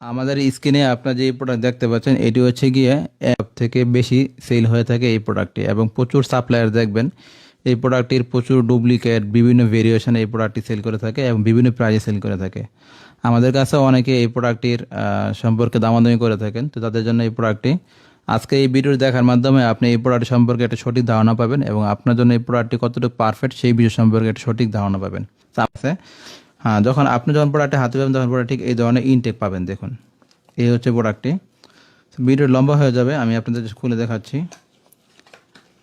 আমাদের স্ক্রিনে আপনারা যে প্রোডাক্ট দেখতে পাচ্ছেন এটি হচ্ছে গিয়ে অ্যাপ থেকে বেশি সেল হয়ে থাকে এই প্রোডাক্টটি, এবং প্রচুর সাপ্লায়ার দেখবেন এই প্রোডাক্টটির প্রচুর ডুপ্লিকেট বিভিন্ন ভেরিয়েশন এই প্রোডাক্টটি সেল করে থাকে এবং বিভিন্ন প্রাইজে সেল করে থাকে। আমাদের কাছে অনেকে এই প্রোডাক্টটির সম্পর্কে দামাদামি করে থাকেন, তো তাদের জন্য এই প্রোডাক্টটি আজকে এই ভিডিওটি দেখার মাধ্যমে আপনি এই প্রোডাক্ট সম্পর্কে একটা সঠিক ধারণা পাবেন এবং আপনার জন্য এই প্রোডাক্টটি কতটুকু পারফেক্ট সেই বিষয় সম্পর্কে একটা সঠিক ধারণা পাবেন। আছে হ্যাঁ, যখন প্রোডাক্টে হাতে পাবেন তখন প্রোডাক্ট ঠিক এই ধরনের ইনটেক পাবেন। দেখুন এই হচ্ছে প্রোডাক্টটি। ভিডিও লম্বা হয়ে যাবে, আমি আপনাদের খুলে দেখাচ্ছি।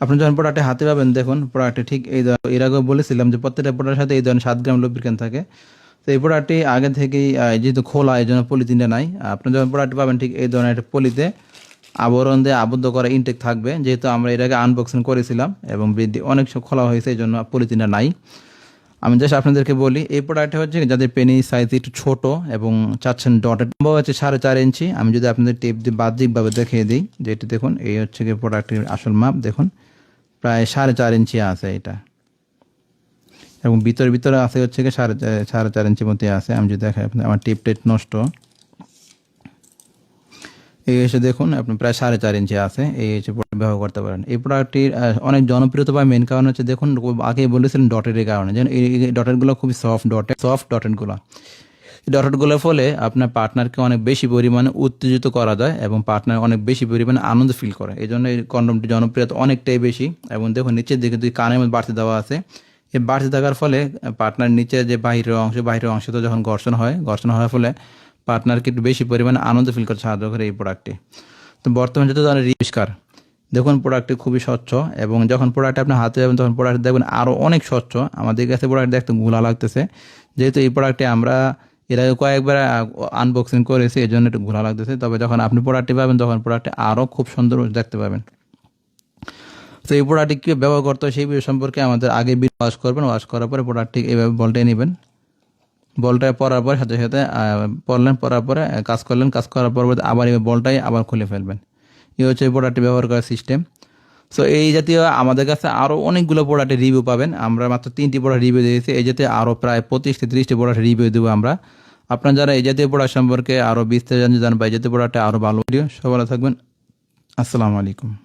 আপনি যখন প্রোডাক্টে হাতে পাবেন দেখুন প্রোডাক্টে ঠিক এই এর আগেও বলেছিলাম যে প্রত্যেকটা প্রোডাক্টের সাথে এই ধরনের 7 গ্রাম লুব্রিকেন্ট থাকে। তো এই প্রোডাক্টটি আগে থেকেই যেহেতু খোলা এই জন্য পলিথিনটা নাই। আপনি যখন প্রোডাক্টটি পাবেন ঠিক এই ধরনের একটা পলিতে আবরণ দিয়ে আবদ্ধ করা ইনটেক থাকবে, যেহেতু আমরা এর আগে আনবক্সিং করেছিলাম এবং অনেক খোলা হয়েছে এই জন্য পলিথিনটা নাই। আমি জাস্ট আপনাদেরকে বলি এই প্রোডাক্টটা হচ্ছে যাদের পেনি সাইজ একটু ছোট এবং চাচ্ছেন ডটের লম্বা হচ্ছে 4.5 ইঞ্চি। আমি যদি আপনাদের টেপ দিয়ে বাহ্যিকভাবে দেখিয়ে দিই যে এটি দেখুন এই হচ্ছে কি প্রোডাক্টের আসল মাপ, দেখুন প্রায় 4.5 ইঞ্চি আছে এটা, এবং ভিতরে আছে হচ্ছে কি 4.5 ইঞ্চির মধ্যে আছে। আমি যদি দেখাই আমার টেপ নষ্ট, এই এসে দেখুন আপনি প্রায় 4.5 ইঞ্চি আছে। এই হচ্ছে ব্যবহার করতে পারেন। এই প্রোডাক্টটির অনেক জনপ্রিয়তা পায় মেন কারণ হচ্ছে দেখুন আগেই বলেছিলেন ডটের কারণে, যেন এই ডটেরগুলো খুবই সফট ডটেরগুলো। এই ডটেরগুলোর ফলে আপনার পার্টনারকে অনেক বেশি পরিমাণে উত্তেজিত করা যায় এবং পার্টনার অনেক বেশি পরিমাণে আনন্দ ফিল করে। এই জন্য এই কন্ডমটির জনপ্রিয়তা অনেকটাই বেশি। এবং দেখুন নিচের দিকে দুই কানের মধ্যে বাড়তি দেওয়া আছে। এই বাড়তি থাকার ফলে পার্টনার নিচে যে বাহিরের অংশ তো যখন ঘর্ষণ হওয়ার ফলে পার্টনারকে একটু বেশি পরিমাণে আনন্দ ফিল করতে সাহায্য করে এই প্রোডাক্টটি। তো বর্তমানে যত ধরনের পরিষ্কার দেখুন প্রোডাক্টটি খুবই স্বচ্ছ, এবং যখন প্রোডাক্ট আপনার হাতে যাবেন তখন প্রোডাক্ট দেখবেন আরও অনেক স্বচ্ছ। আমাদের কাছে প্রোডাক্ট দেখতে ঘোলা লাগতেছে, যেহেতু এই প্রোডাক্টটি আমরা এর আগে কয়েকবার আনবক্সিং করেছি এই জন্য একটু ঘোলা লাগতেছে। তবে যখন আপনি প্রোডাক্টটি পাবেন তখন প্রোডাক্টটি আরও খুব সুন্দর দেখতে পাবেন। তো এই প্রোডাক্টটি কীভাবে ব্যবহার করতে হয় সেই বিষয় সম্পর্কে আমাদের আগে ওয়াশ করবেন, ওয়াশ করার পরে প্রোডাক্টটি এইভাবে বলটাই নেবেন। বলটা পরার পর সাথে সাথে পরার পরে কাজ করার পর আবার এই বলটাই আবার খুলে ফেলবেন। এই হচ্ছে এই প্রোডাক্টটি ব্যবহার করার সিস্টেম। সো এই জাতীয় আমাদের কাছে আরও অনেকগুলো প্রোডাক্টের রিভিউ পাবেন। আমরা মাত্র 3টি প্রোডাক্ট রিভিউ দিয়েছি, এই জাতীয় আরও প্রায় 25-30টি প্রোডাক্ট রিভিউ দেবো আমরা। আপনারা যারা এই জাতীয় প্রোডাক্ট সম্পর্কে আরও বিস্তারিত জানবেন বা এই জাতীয় প্রোডাক্টে আরও ভালো ভিডিও, সবাই ভালো থাকবেন। আসসালামু আলাইকুম।